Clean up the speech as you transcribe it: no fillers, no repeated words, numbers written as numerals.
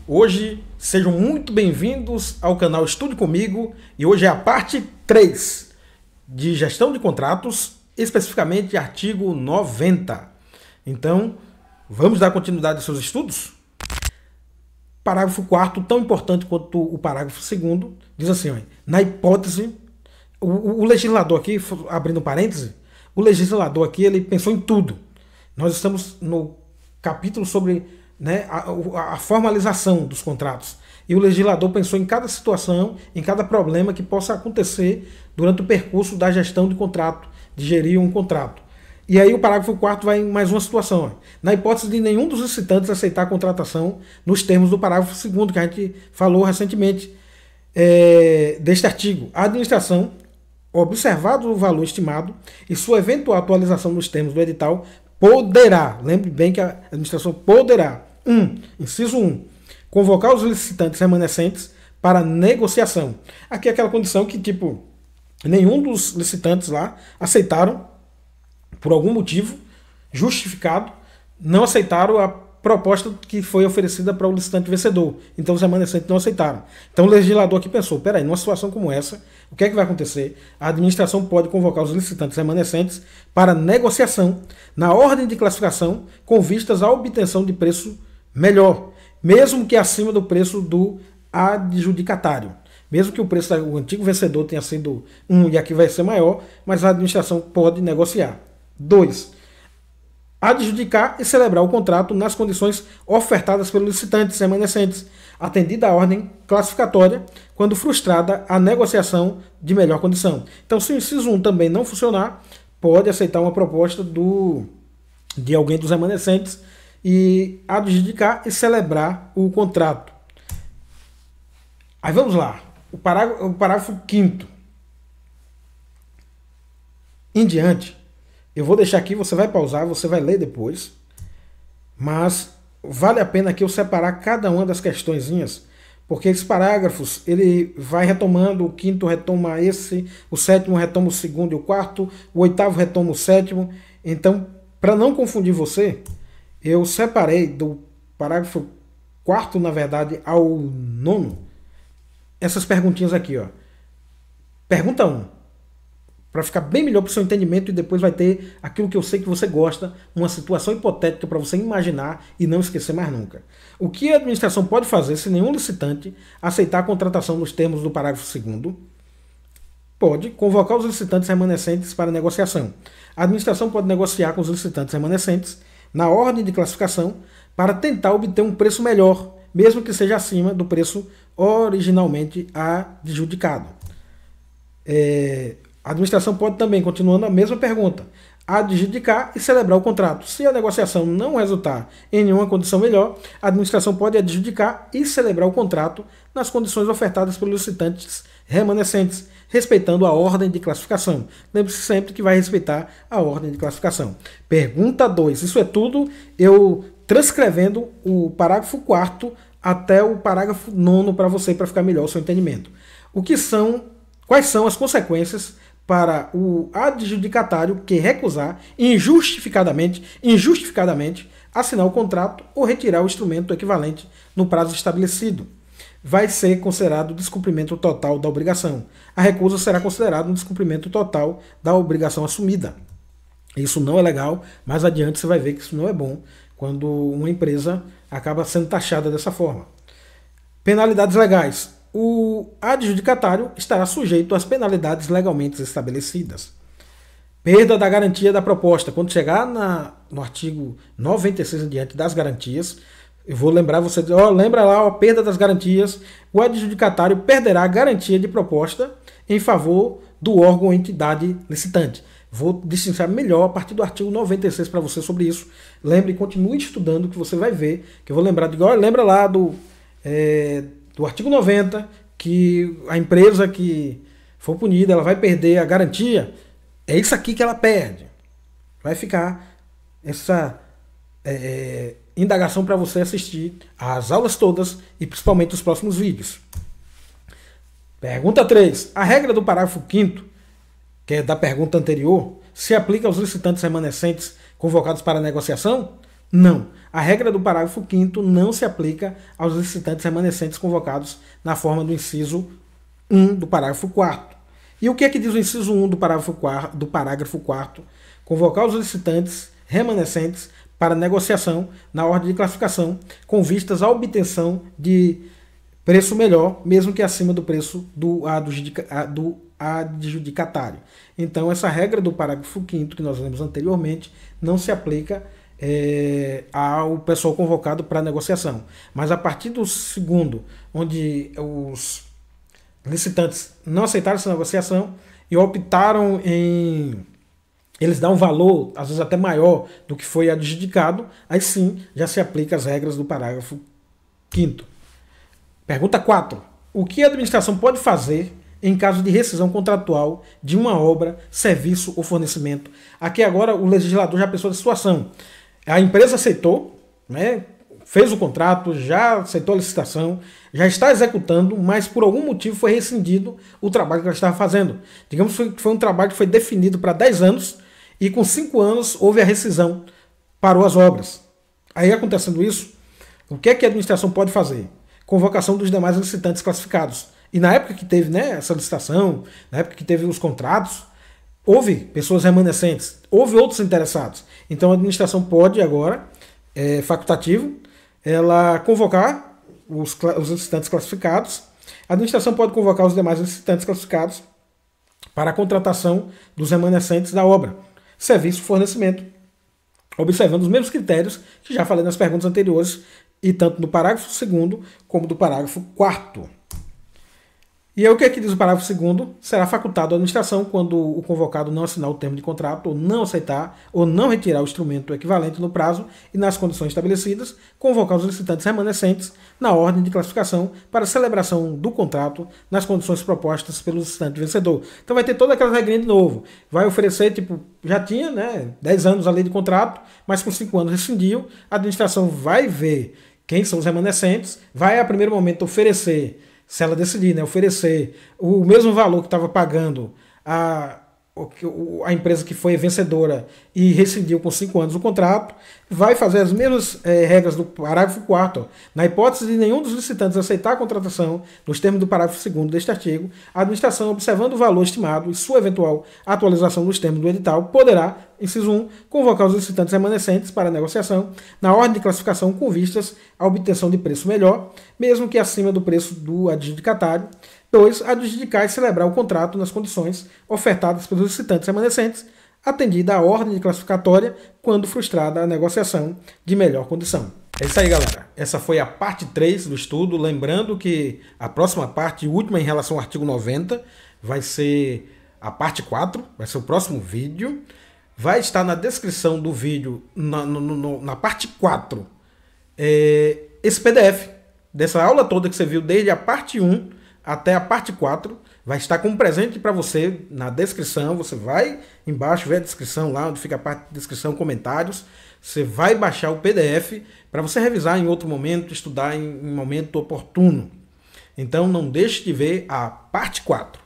Hoje sejam muito bem-vindos ao canal Estude Comigo e hoje é a parte 3 de gestão de contratos, especificamente artigo 90. Então, vamos dar continuidade aos seus estudos? Parágrafo 4º, tão importante quanto o parágrafo 2º, diz assim, ó, na hipótese, o legislador aqui, abrindo parêntese, o legislador aqui ele pensou em tudo. Nós estamos no capítulo sobre a formalização dos contratos. E o legislador pensou em cada situação, em cada problema que possa acontecer durante o percurso da gestão de contrato, de gerir um contrato. E aí o parágrafo 4º vai em mais uma situação. Ó. Na hipótese de nenhum dos licitantes aceitar a contratação nos termos do parágrafo 2º, que a gente falou recentemente deste artigo, a administração, observado o valor estimado e sua eventual atualização nos termos do edital, poderá, lembre bem que a administração poderá, inciso 1, convocar os licitantes remanescentes para negociação. Aqui é aquela condição que, tipo, nenhum dos licitantes lá aceitaram, por algum motivo justificado, não aceitaram a proposta que foi oferecida para o licitante vencedor. Então os remanescentes não aceitaram. Então o legislador aqui pensou, peraí, numa situação como essa, o que é que vai acontecer? A administração pode convocar os licitantes remanescentes para negociação na ordem de classificação com vistas à obtenção de preço melhor, mesmo que acima do preço do adjudicatário. Mesmo que o preço do antigo vencedor tenha sido 1 e aqui vai ser maior, mas a administração pode negociar. 2. Adjudicar e celebrar o contrato nas condições ofertadas pelos licitantes remanescentes, atendida a ordem classificatória, quando frustrada a negociação de melhor condição. Então, se o inciso 1 também não funcionar, pode aceitar uma proposta de alguém dos remanescentes e adjudicar e celebrar o contrato. Aí vamos lá. O parágrafo 5º. Em diante, eu vou deixar aqui, você vai pausar, você vai ler depois, mas vale a pena aqui eu separar cada uma das questõezinhas, porque esses parágrafos, ele vai retomando, o 5º retoma esse, o 7º retoma o 2º e o 4º, o 8º retoma o 7º. Então, para não confundir você, eu separei do parágrafo 4º, na verdade, ao 9º, essas perguntinhas aqui, ó. Pergunta 1. Para ficar bem melhor para o seu entendimento, e depois vai ter aquilo que eu sei que você gosta, uma situação hipotética para você imaginar e não esquecer mais nunca. O que a administração pode fazer se nenhum licitante aceitar a contratação nos termos do parágrafo 2º? Pode convocar os licitantes remanescentes para negociação. A administração pode negociar com os licitantes remanescentes na ordem de classificação para tentar obter um preço melhor, mesmo que seja acima do preço originalmente adjudicado. A administração pode também, continuando a mesma pergunta, adjudicar e celebrar o contrato. Se a negociação não resultar em nenhuma condição melhor, a administração pode adjudicar e celebrar o contrato nas condições ofertadas pelos licitantes remanescentes, respeitando a ordem de classificação. Lembre-se sempre que vai respeitar a ordem de classificação. Pergunta 2. Isso é tudo eu transcrevendo o parágrafo 4º até o parágrafo 9º para você, para ficar melhor o seu entendimento. Quais são as consequências para o adjudicatário que recusar injustificadamente assinar o contrato ou retirar o instrumento equivalente no prazo estabelecido? Vai ser considerado descumprimento total da obrigação. A recusa será considerada um descumprimento total da obrigação assumida. Isso não é legal, mais adiante você vai ver que isso não é bom quando uma empresa acaba sendo taxada dessa forma. Penalidades legais. O adjudicatário estará sujeito às penalidades legalmente estabelecidas. Perda da garantia da proposta. Quando chegar no artigo 96 em diante das garantias, eu vou lembrar você, lembra lá, perda das garantias, o adjudicatário perderá a garantia de proposta em favor do órgão ou entidade licitante. Vou destrinchar melhor a partir do artigo 96 para você sobre isso. Lembre, continue estudando que você vai ver, que eu vou lembrar, lembra lá do artigo 90, que a empresa que for punida, ela vai perder a garantia. É isso aqui que ela perde. Vai ficar essa indagação para você assistir às aulas todas e principalmente os próximos vídeos. Pergunta 3. A regra do parágrafo 5º, que é da pergunta anterior, se aplica aos licitantes remanescentes convocados para negociação? Não. A regra do parágrafo 5º não se aplica aos licitantes remanescentes convocados na forma do inciso 1 do parágrafo 4º. E o que é que diz o inciso 1 do parágrafo 4º? Convocar os licitantes remanescentes para negociação na ordem de classificação com vistas à obtenção de preço melhor, mesmo que acima do preço do adjudicatário. Então, essa regra do parágrafo 5º, que nós lemos anteriormente, não se aplica ao pessoal convocado para negociação. Mas a partir do segundo, onde os licitantes não aceitaram essa negociação e optaram em eles dão um valor, às vezes até maior do que foi adjudicado, aí sim já se aplica as regras do parágrafo 5º. Pergunta 4. O que a administração pode fazer em caso de rescisão contratual de uma obra, serviço ou fornecimento? Aqui agora o legislador já pensou na situação. A empresa aceitou, né, fez o contrato, já aceitou a licitação, já está executando, mas por algum motivo foi rescindido o trabalho que ela estava fazendo. Digamos que foi um trabalho que foi definido para 10 anos e com 5 anos houve a rescisão, parou as obras. Aí acontecendo isso, o que é que a administração pode fazer? Convocação dos demais licitantes classificados. E na época que teve, né, essa licitação, na época que teve os contratos, houve pessoas remanescentes, houve outros interessados. Então a administração pode agora, facultativo, ela convocar os licitantes classificados. A administração pode convocar os demais licitantes classificados para a contratação dos remanescentes da obra, serviço, fornecimento, observando os mesmos critérios que já falei nas perguntas anteriores, e tanto do parágrafo 2º como do parágrafo 4º. E aí o que é que diz o parágrafo 2º? Será facultado à administração, quando o convocado não assinar o termo de contrato, ou não aceitar, ou não retirar o instrumento equivalente no prazo e nas condições estabelecidas, convocar os licitantes remanescentes na ordem de classificação para celebração do contrato nas condições propostas pelo licitante vencedor. Então vai ter toda aquela regrinha de novo. Vai oferecer, tipo, já tinha, né, 10 anos a lei de contrato, mas com 5 anos rescindiu, a administração vai ver quem são os remanescentes, vai a primeiro momento oferecer, se ela decidir, né, oferecer o mesmo valor que estava pagando a empresa que foi vencedora e rescindiu com 5 anos o contrato, vai fazer as mesmas regras do parágrafo 4º. Na hipótese de nenhum dos licitantes aceitar a contratação nos termos do parágrafo 2º deste artigo, a administração, observando o valor estimado e sua eventual atualização nos termos do edital, poderá, inciso 1, convocar os licitantes remanescentes para negociação na ordem de classificação com vistas à obtenção de preço melhor, mesmo que acima do preço do adjudicatário. 2. Adjudicar e celebrar o contrato nas condições ofertadas pelos licitantes remanescentes, atendida a ordem de classificatória quando frustrada a negociação de melhor condição. É isso aí, galera. Essa foi a parte 3 do estudo. Lembrando que a próxima parte, última em relação ao artigo 90, vai ser a parte 4, vai ser o próximo vídeo. Vai estar na descrição do vídeo, na parte 4, esse PDF dessa aula toda que você viu, desde a parte 1 até a parte 4, vai estar como presente para você na descrição. Você vai embaixo, ver a descrição lá, onde fica a parte de descrição, comentários. Você vai baixar o PDF para você revisar em outro momento, estudar em momento oportuno. Então não deixe de ver a parte 4.